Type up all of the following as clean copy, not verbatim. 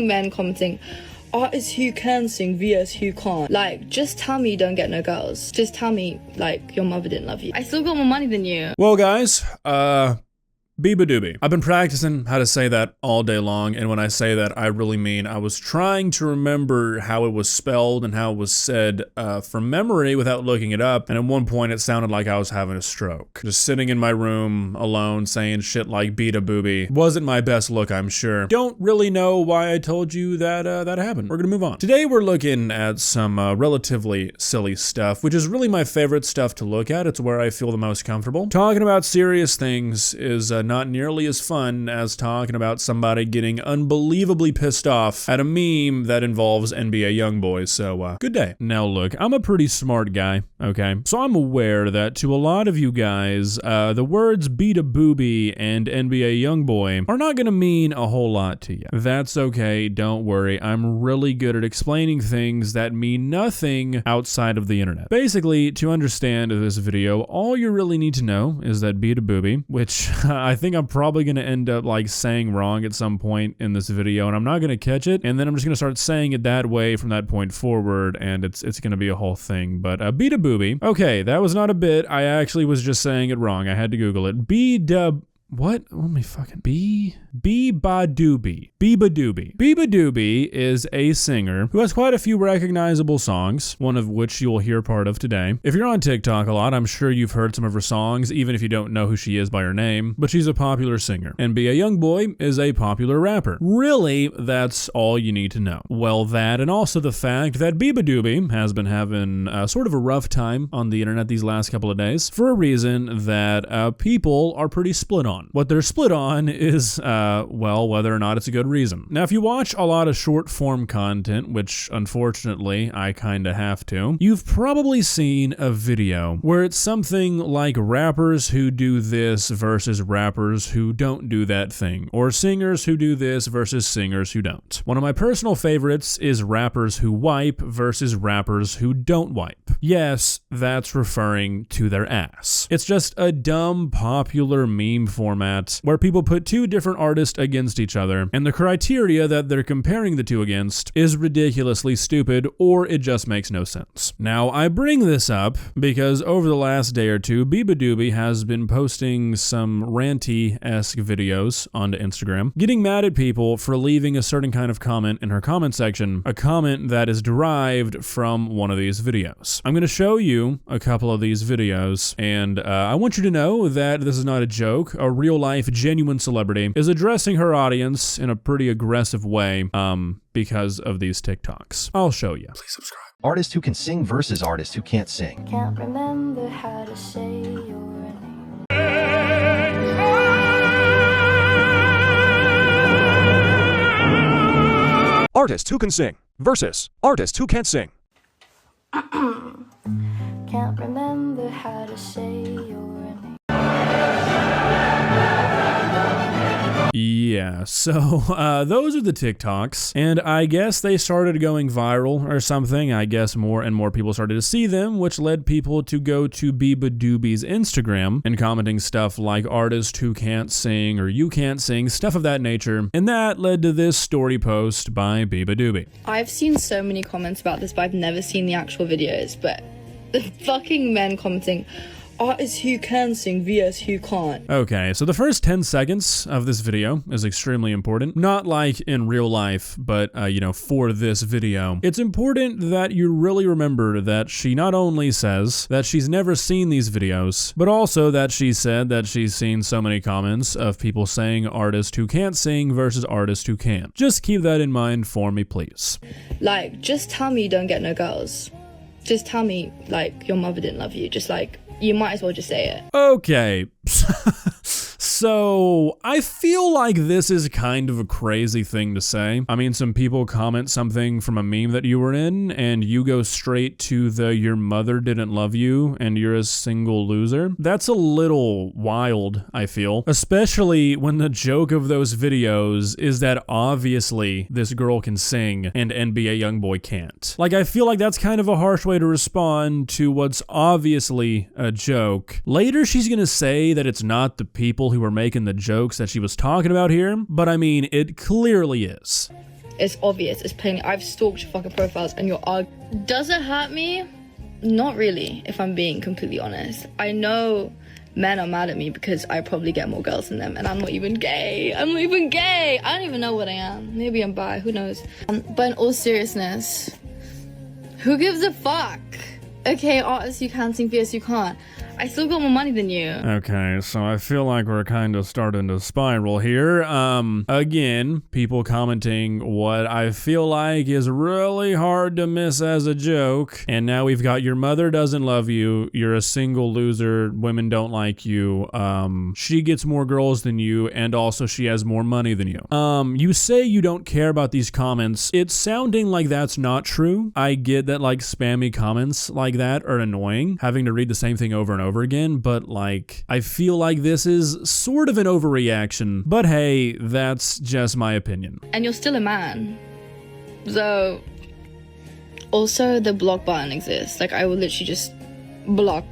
men commenting, artists who can sing vs who can't. Like, just tell me you don't get no girls. Just tell me, like, your mother didn't love you. I still got more money than you. Well, guys, Beabadoobee. I've been practicing how to say that all day long, and when I say that, I really mean I was trying to remember how it was spelled and how it was said from memory without looking it up, and at one point it sounded like I was having a stroke. Just sitting in my room alone saying shit like Beabadoobee wasn't my best look, I'm sure. Don't really know why I told you that that happened. We're gonna move on. Today we're looking at some relatively silly stuff, which is really my favorite stuff to look at. It's where I feel the most comfortable. Talking about serious things is not nearly as fun as talking about somebody getting unbelievably pissed off at a meme that involves NBA Youngboy, so good day. Now look, I'm a pretty smart guy, okay? So I'm aware that to a lot of you guys, the words Beabadoobee and NBA Youngboy are not gonna mean a whole lot to you. That's okay, don't worry, I'm really good at explaining things that mean nothing outside of the internet. Basically, to understand this video, all you really need to know is that Beabadoobee, which I think I'm probably gonna end up like saying wrong at some point in this video, and I'm not gonna catch it, and then I'm just gonna start saying it that way from that point forward, and it's gonna be a whole thing. But Beabadoobee, okay, that was not a bit. I actually was just saying it wrong. I had to Google it. What? Let me fucking Beabadoobee. Beabadoobee is a singer who has quite a few recognizable songs, one of which you will hear part of today. If you're on TikTok a lot, I'm sure you've heard some of her songs, even if you don't know who she is by her name, but she's a popular singer. NBA Youngboy is a popular rapper. Really, that's all you need to know. Well, that, and also the fact that Beabadoobee has been having sort of a rough time on the internet these last couple of days for a reason that people are pretty split on. What they're split on is, well, whether or not it's a good reason. Now, if you watch a lot of short form content, which unfortunately I kinda have to, you've probably seen a video where it's something like rappers who do this versus rappers who don't do that thing, or singers who do this versus singers who don't. One of my personal favorites is rappers who wipe versus rappers who don't wipe. Yes, that's referring to their ass. It's just a dumb, popular meme format where people put two different artists against each other, and the criteria that they're comparing the two against is ridiculously stupid, or it just makes no sense. Now, I bring this up because over the last day or two, Beabadoobee has been posting some ranty-esque videos onto Instagram, getting mad at people for leaving a certain kind of comment in her comment section, a comment that is derived from one of these videos. I'm going to show you a couple of these videos, and I want you to know that this is not a joke. A real-life, genuine celebrity is addressing her audience in a pretty aggressive way because of these TikToks. I'll show you. Please subscribe. Artists who can sing versus artists who can't sing. Can't remember how to say your name. Artists who can sing versus artists who can't sing. Can't remember how to say your name. Yeah, so those are the TikToks, and I guess they started going viral or something. I guess more and more people started to see them, which led people to go to Beabadoobee's Instagram and commenting stuff like artist who can't sing or you can't sing, stuff of that nature, and that led to this story post by Beabadoobee. I've seen so many comments about this, but I've never seen the actual videos, but the fucking men commenting, artists who can sing vs who can't. Okay, so the first 10 seconds of this video is extremely important. Not like in real life, but, you know, for this video. It's important that you really remember that she not only says that she's never seen these videos, but also that she said that she's seen so many comments of people saying artists who can't sing versus artists who can. Just keep that in mind for me, please. Like, just tell me you don't get no girls. Just tell me, like, your mother didn't love you. Just, like, you might as well just say it. Okay. So, I feel like this is kind of a crazy thing to say. I mean, some people comment something from a meme that you were in, and you go straight to the your mother didn't love you, and you're a single loser. That's a little wild, I feel. Especially when the joke of those videos is that obviously this girl can sing, and NBA Youngboy can't. Like, I feel like that's kind of a harsh way to respond to what's obviously a joke. Later, she's gonna say that it's not the people who were making the jokes that she was talking about here, but I mean, it clearly is. It's obvious. It's plain. I've stalked your fucking profiles and you're Does it hurt me? Not really, if I'm being completely honest. I know men are mad at me because I probably get more girls than them, and I'm not even gay. I don't even know what I am. Maybe I'm bi, who knows. But in all seriousness, who gives a fuck? Okay, artists, you can sing, VS, you can't. I still got more money than you. Okay, so I feel like we're kind of starting to spiral here. Again, people commenting what I feel like is really hard to miss as a joke. And now we've got your mother doesn't love you. You're a single loser. Women don't like you. She gets more girls than you, and also she has more money than you. You say you don't care about these comments. It's sounding like that's not true. I get that like spammy comments like that are annoying, having to read the same thing over and over again, but like I feel like this is sort of an overreaction, but hey, that's just my opinion. And you're still a man, so also the block button exists. Like I will literally just block.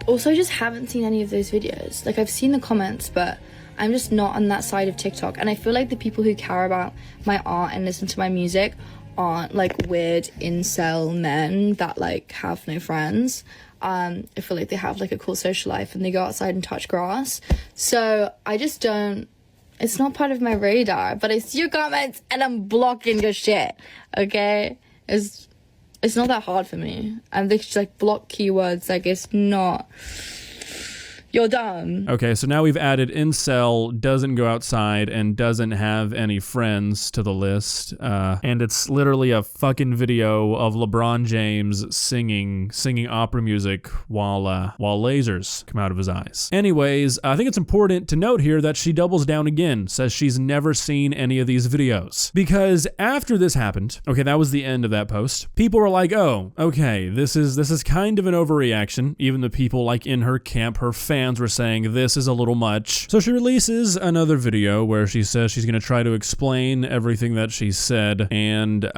Also, I just haven't seen any of those videos. Like I've seen the comments, but I'm just not on that side of TikTok, and I feel like the people who care about my art and listen to my music aren't like weird incel men that like have no friends. I feel like they have like a cool social life and they go outside and touch grass. So I just don't, it's not part of my radar, but I see your comments and I'm blocking your shit, okay? It's not that hard for me. I'm just like block keywords, like it's not, you're dumb. Okay, so now we've added incel, doesn't go outside, and doesn't have any friends to the list. And it's literally a fucking video of LeBron James singing opera music while lasers come out of his eyes. Anyways, I think it's important to note here that she doubles down again, says she's never seen any of these videos. Because after this happened, okay, that was the end of that post, people were like, oh, okay, this is kind of an overreaction. Even the people like in her camp, her fans were saying this is a little much. So she releases another video where she says she's gonna try to explain everything that she said, and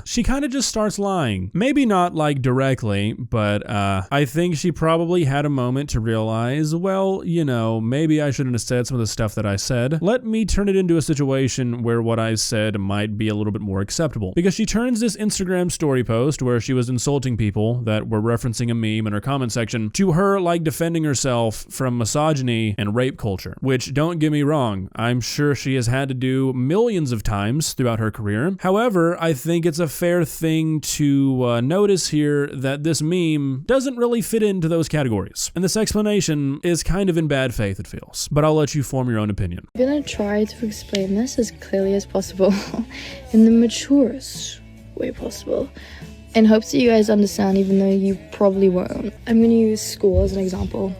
she kind of just starts lying. Maybe not like directly, but I think she probably had a moment to realize, well, you know, maybe I shouldn't have said some of the stuff that I said. Let me turn it into a situation where what I said might be a little bit more acceptable. Because she turns this Instagram story post where she was insulting people that were referencing a meme in her comment section to her like defending herself from misogyny and rape culture, which, don't get me wrong, I'm sure she has had to do millions of times throughout her career. However, I think it's a fair thing to notice here that this meme doesn't really fit into those categories. And this explanation is kind of in bad faith, it feels. But I'll let you form your own opinion. I'm gonna try to explain this as clearly as possible in the maturest way possible, in hopes that you guys understand, even though you probably won't. I'm gonna use school as an example.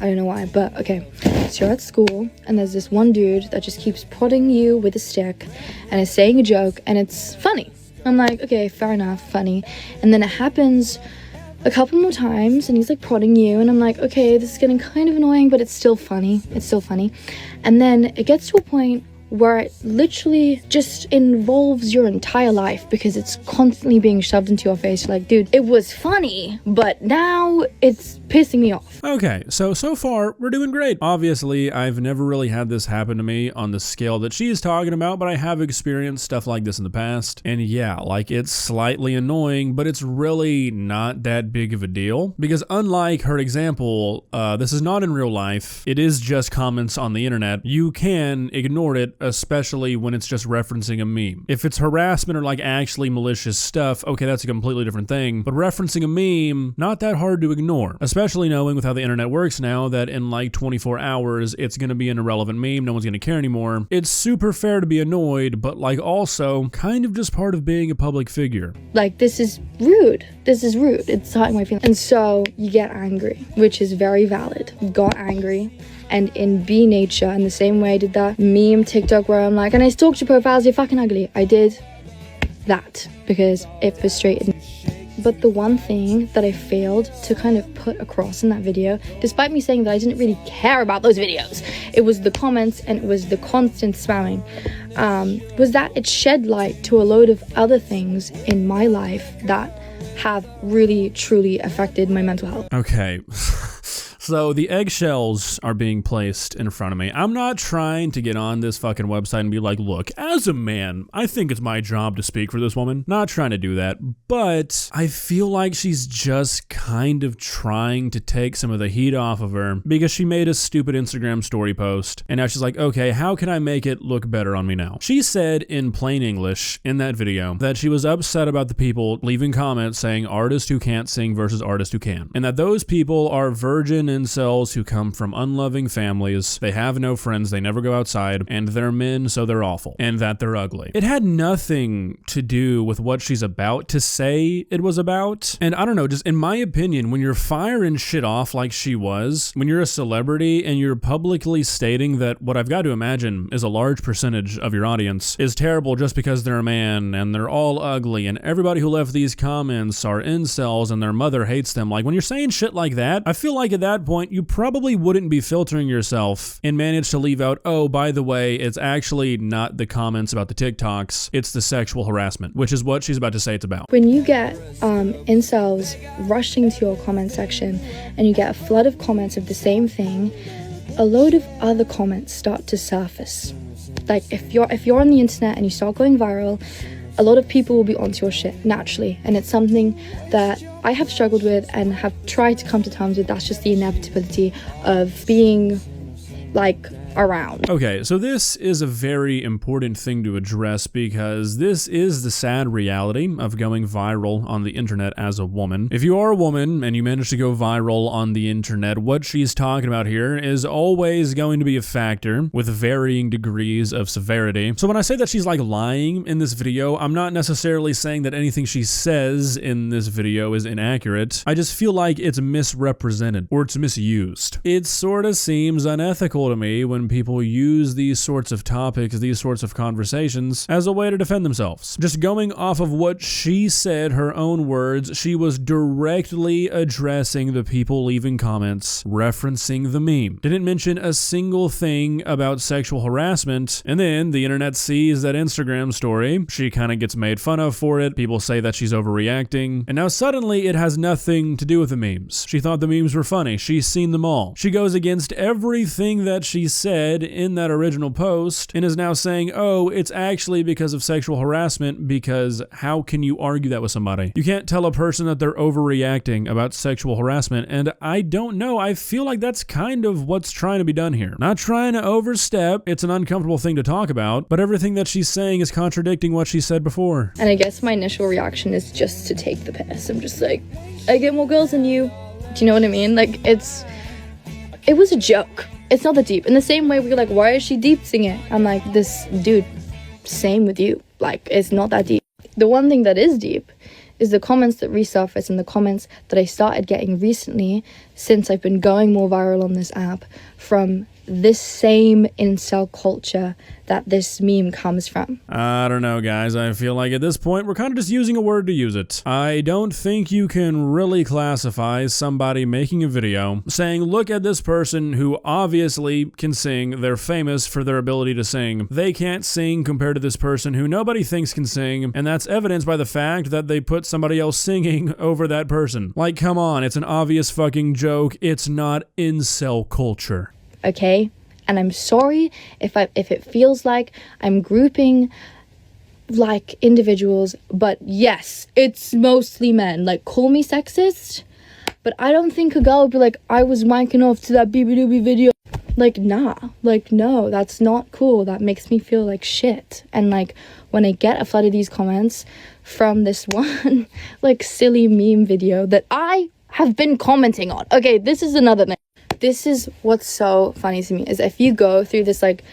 I don't know why, but okay. So you're at school, and there's this one dude that just keeps prodding you with a stick, and is saying a joke, and it's funny. I'm like, okay, fair enough, funny. And then it happens a couple more times, and he's like prodding you, and I'm like, okay, this is getting kind of annoying, but it's still funny. It's still funny. And then it gets to a point where it literally just involves your entire life because it's constantly being shoved into your face. You're like, dude, it was funny, but now it's pissing me off. Okay, so far, we're doing great. Obviously, I've never really had this happen to me on the scale that she is talking about, but I have experienced stuff like this in the past. And yeah, like it's slightly annoying, but it's really not that big of a deal. Because unlike her example, this is not in real life. It is just comments on the internet. You can ignore it, especially when it's just referencing a meme. If it's harassment or like actually malicious stuff, okay, that's a completely different thing. But referencing a meme, not that hard to ignore, especially knowing with how the internet works now that in like 24 hours, it's gonna be an irrelevant meme, no one's gonna care anymore. It's super fair to be annoyed, but like also kind of just part of being a public figure. Like, this is rude. This is rude. It's hurting my feelings. And so you get angry, which is very valid. Got angry. And in B nature, in the same way I did that meme TikTok where I'm like, and I stalked your profiles, you're fucking ugly. I did that because it frustrated me. But the one thing that I failed to kind of put across in that video, despite me saying that I didn't really care about those videos, it was the comments and it was the constant spamming, was that it shed light to a load of other things in my life that have really, truly affected my mental health. Okay. So the eggshells are being placed in front of me. I'm not trying to get on this fucking website and be like, look, as a man, I think it's my job to speak for this woman. Not trying to do that, but I feel like she's just kind of trying to take some of the heat off of her because she made a stupid Instagram story post and now she's like, okay, how can I make it look better on me now? She said in plain English in that video that she was upset about the people leaving comments saying artists who can't sing versus artists who can, and that those people are virgin incels who come from unloving families, they have no friends, they never go outside, and they're men so they're awful, and that they're ugly. It had nothing to do with what she's about to say it was about, and I don't know, just in my opinion, when you're firing shit off like she was, when you're a celebrity and you're publicly stating that what I've got to imagine is a large percentage of your audience is terrible just because they're a man and they're all ugly and everybody who left these comments are incels and their mother hates them. Like when you're saying shit like that, I feel like at that point you probably wouldn't be filtering yourself and manage to leave out, oh, by the way, it's actually not the comments about the TikToks, it's the sexual harassment, which is what she's about to say it's about. When you get incels rushing to your comment section and you get a flood of comments of the same thing, a load of other comments start to surface. Like if you're on the internet and you start going viral, a lot of people will be onto your shit naturally, and it's something that I have struggled with and have tried to come to terms with. That's just the inevitability of being like around. Okay, so this is a very important thing to address because this is the sad reality of going viral on the internet as a woman. If you are a woman and you manage to go viral on the internet, what she's talking about here is always going to be a factor with varying degrees of severity. So when I say that she's like lying in this video, I'm not necessarily saying that anything she says in this video is inaccurate. I just feel like it's misrepresented or it's misused. It sort of seems unethical to me when people use these sorts of topics, these sorts of conversations as a way to defend themselves. Just going off of what she said, her own words, she was directly addressing the people leaving comments, referencing the meme. Didn't mention a single thing about sexual harassment, and then the internet sees that Instagram story. She kind of gets made fun of for it. People say that she's overreacting, and now suddenly it has nothing to do with the memes. She thought the memes were funny. She's seen them all. She goes against everything that she said in that original post and is now saying, oh, it's actually because of sexual harassment, because how can you argue that with somebody? You can't tell a person that they're overreacting about sexual harassment, and I don't know, I feel like that's kind of what's trying to be done here. Not trying to overstep, it's an uncomfortable thing to talk about, but everything that she's saying is contradicting what she said before. And I guess my initial reaction is just to take the piss. I'm just like, I get more girls than you. Do you know what I mean? Like, it was a joke. It's not that deep. In the same way we're like, why is she deep singing? I'm like, this dude, same with you. Like, it's not that deep. The one thing that is deep is the comments that resurface and the comments that I started getting recently since I've been going more viral on this app from this same incel culture that this meme comes from. I don't know, guys. I feel like at this point, we're kind of just using a word to use it. I don't think you can really classify somebody making a video saying, look at this person who obviously can sing. They're famous for their ability to sing. They can't sing compared to this person who nobody thinks can sing, and that's evidenced by the fact that they put somebody else singing over that person. Like, come on, it's an obvious fucking joke. It's not incel culture. Okay? And I'm sorry if it feels like I'm grouping like individuals, but yes, it's mostly men. Like, call me sexist, but I don't think a girl would be like, I was wanking off to that Beabadoobee video. Like, nah, like, no, that's not cool. That makes me feel like shit. And like, when I get a flood of these comments from this one like silly meme video that I have been commenting on. Okay, this is another thing. This is what's so funny to me, is if you go through this, like,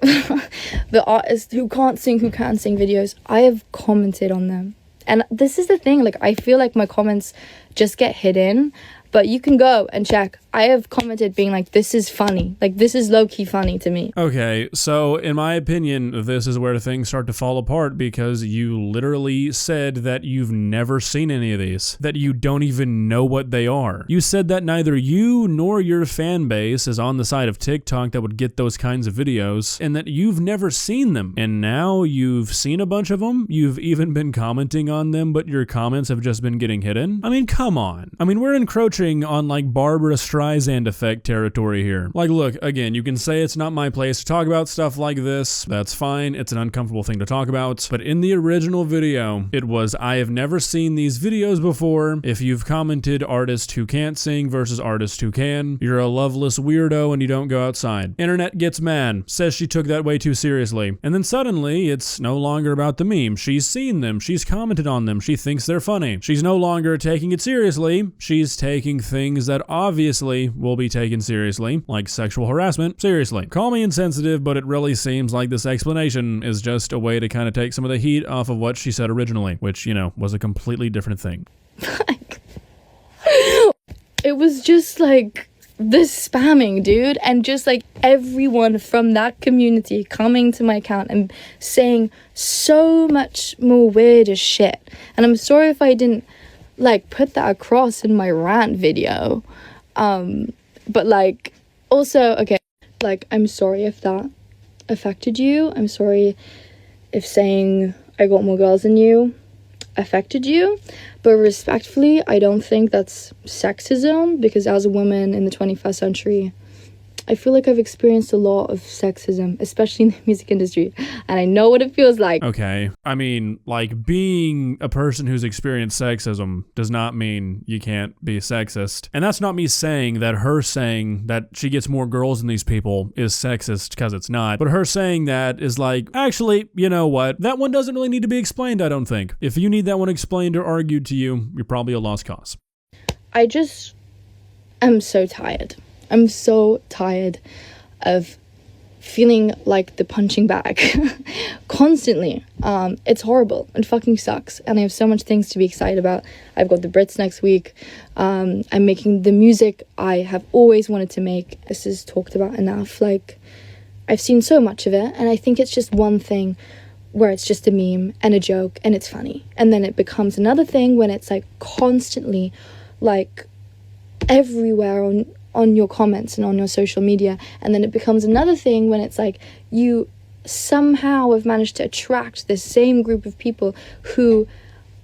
the artist who can't sing, who can sing videos, I have commented on them. And this is the thing, like, I feel like my comments just get hidden, but you can go and check. I have commented being like, this is funny. Like, this is low-key funny to me. Okay, so in my opinion, this is where things start to fall apart because you literally said that you've never seen any of these, that you don't even know what they are. You said that neither you nor your fan base is on the side of TikTok that would get those kinds of videos, and that you've never seen them. And now you've seen a bunch of them, you've even been commenting on them, but your comments have just been getting hidden. I mean, come on. I mean, we're encroaching on like Barbara Streisand Streisand effect territory here. Like, look, again, you can say it's not my place to talk about stuff like this. That's fine. It's an uncomfortable thing to talk about. But in the original video, it was, I have never seen these videos before. If you've commented artist who can't sing versus artist who can, you're a loveless weirdo and you don't go outside. Internet gets mad, says she took that way too seriously. And then suddenly, it's no longer about the meme. She's seen them. She's commented on them. She thinks they're funny. She's no longer taking it seriously. She's taking things that obviously will be taken seriously, like sexual harassment, seriously. Call me insensitive, but it really seems like this explanation is just a way to kind of take some of the heat off of what she said originally, which, you know, was a completely different thing. It was just like the spamming, dude, and just like everyone from that community coming to my account and saying so much more weird as shit. And I'm sorry if I didn't like put that across in my rant video, but like also, okay, like I'm sorry if that affected you. I'm sorry if saying I got more girls than you affected you, but respectfully, I don't think that's sexism, because as a woman in the 21st century, I feel like I've experienced a lot of sexism, especially in the music industry, and I know what it feels like. Okay. I mean, like, being a person who's experienced sexism does not mean you can't be sexist. And that's not me saying that her saying that she gets more girls than these people is sexist, because it's not. But her saying that is like, actually, you know what? That one doesn't really need to be explained, I don't think. If you need that one explained or argued to you, you're probably a lost cause. I just am so tired. I'm so tired of feeling like the punching bag constantly. It's horrible. It fucking sucks. And I have so much things to be excited about. I've got the Brits next week. I'm making the music I have always wanted to make. This is talked about enough. Like, I've seen so much of it, and I think it's just one thing where it's just a meme and a joke and it's funny. And then it becomes another thing when it's like constantly like everywhere on your comments and on your social media. And then it becomes another thing when it's like you somehow have managed to attract this same group of people who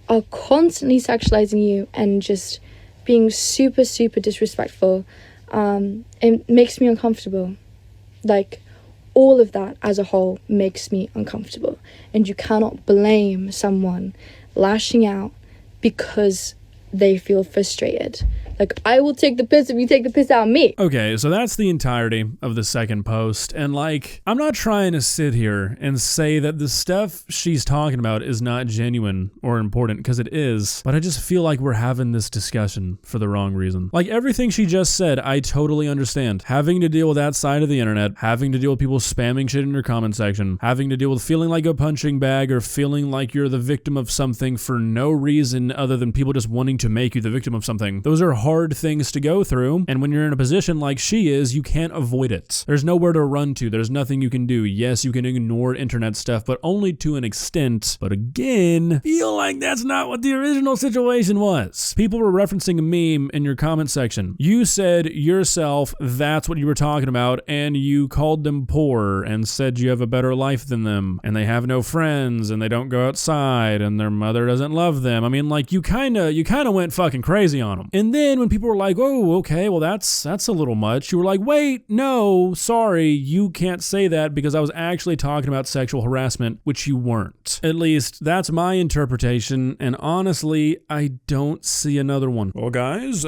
are constantly sexualizing you and just being super, super disrespectful. It makes me uncomfortable. Like, all of that as a whole makes me uncomfortable. And you cannot blame someone lashing out because they feel frustrated. Like, I will take the piss if you take the piss out of me. Okay, so that's the entirety of the second post. And like, I'm not trying to sit here and say that the stuff she's talking about is not genuine or important, because it is, but I just feel like we're having this discussion for the wrong reason. Like, everything she just said, I totally understand. Having to deal with that side of the internet, having to deal with people spamming shit in your comment section, having to deal with feeling like a punching bag or feeling like you're the victim of something for no reason other than people just wanting to make you the victim of something. Those are hard things to go through, and when you're in a position like she is, you can't avoid it. There's nowhere to run to. There's nothing you can do. Yes, you can ignore internet stuff, but only to an extent. But again, feel like that's not what the original situation was. People were referencing a meme in your comment section. You said yourself that's what you were talking about, and you called them poor and said you have a better life than them, and they have no friends, and they don't go outside, and their mother doesn't love them. I mean, like, you kind of went fucking crazy on them. And then when people were like, oh, okay, well, that's a little much, you were like, wait, no, sorry, you can't say that because I was actually talking about sexual harassment, which you weren't. At least that's my interpretation, and honestly, I don't see another one. Well, guys,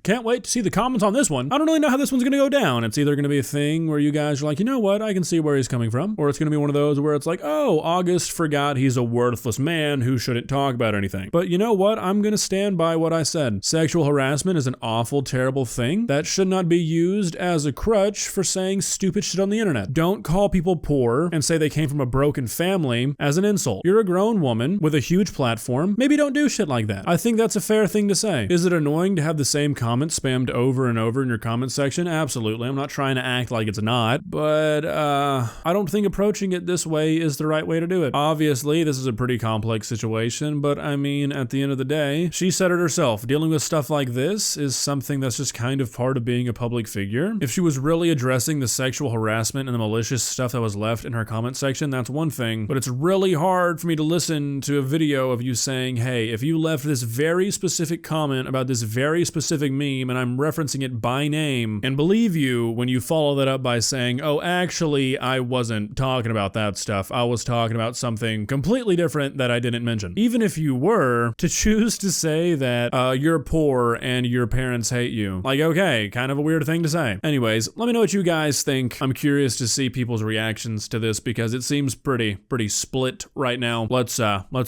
can't wait to see the comments on this one. I don't really know how this one's gonna go down. It's either gonna be a thing where you guys are like, you know what, I can see where he's coming from, or it's gonna be one of those where it's like, oh, August forgot he's a worthless man who shouldn't talk about anything. But you know what? I'm gonna stand by what I said. Sexual harassment is an awful, terrible thing that should not be used as a crutch for saying stupid shit on the internet. Don't call people poor and say they came from a broken family as an insult. You're a grown woman with a huge platform. Maybe don't do shit like that. I think that's a fair thing to say. Is it annoying to have the same comments spammed over and over in your comment section? Absolutely. I'm not trying to act like it's not, but I don't think approaching it this way is the right way to do it. Obviously, this is a pretty complex situation, but I mean, at the end of the day, she said it herself. Dealing with stuff like this is something that's just kind of part of being a public figure. If she was really addressing the sexual harassment and the malicious stuff that was left in her comment section, that's one thing, but it's really hard for me to listen to a video of you saying, hey, if you left this very specific comment about this very specific meme, meme and I'm referencing it by name, and believe you when you follow that up by saying, oh, actually, I wasn't talking about that stuff. I was talking about something completely different that I didn't mention. Even if you were, to choose to say that you're poor and your parents hate you. Like, okay, kind of a weird thing to say. Anyways, let me know what you guys think. I'm curious to see people's reactions to this because it seems pretty split right now. Let's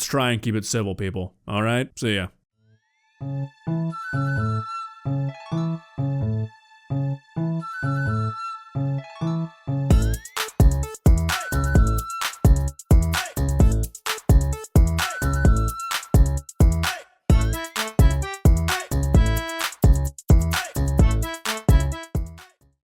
try and keep it civil, people. All right, see ya.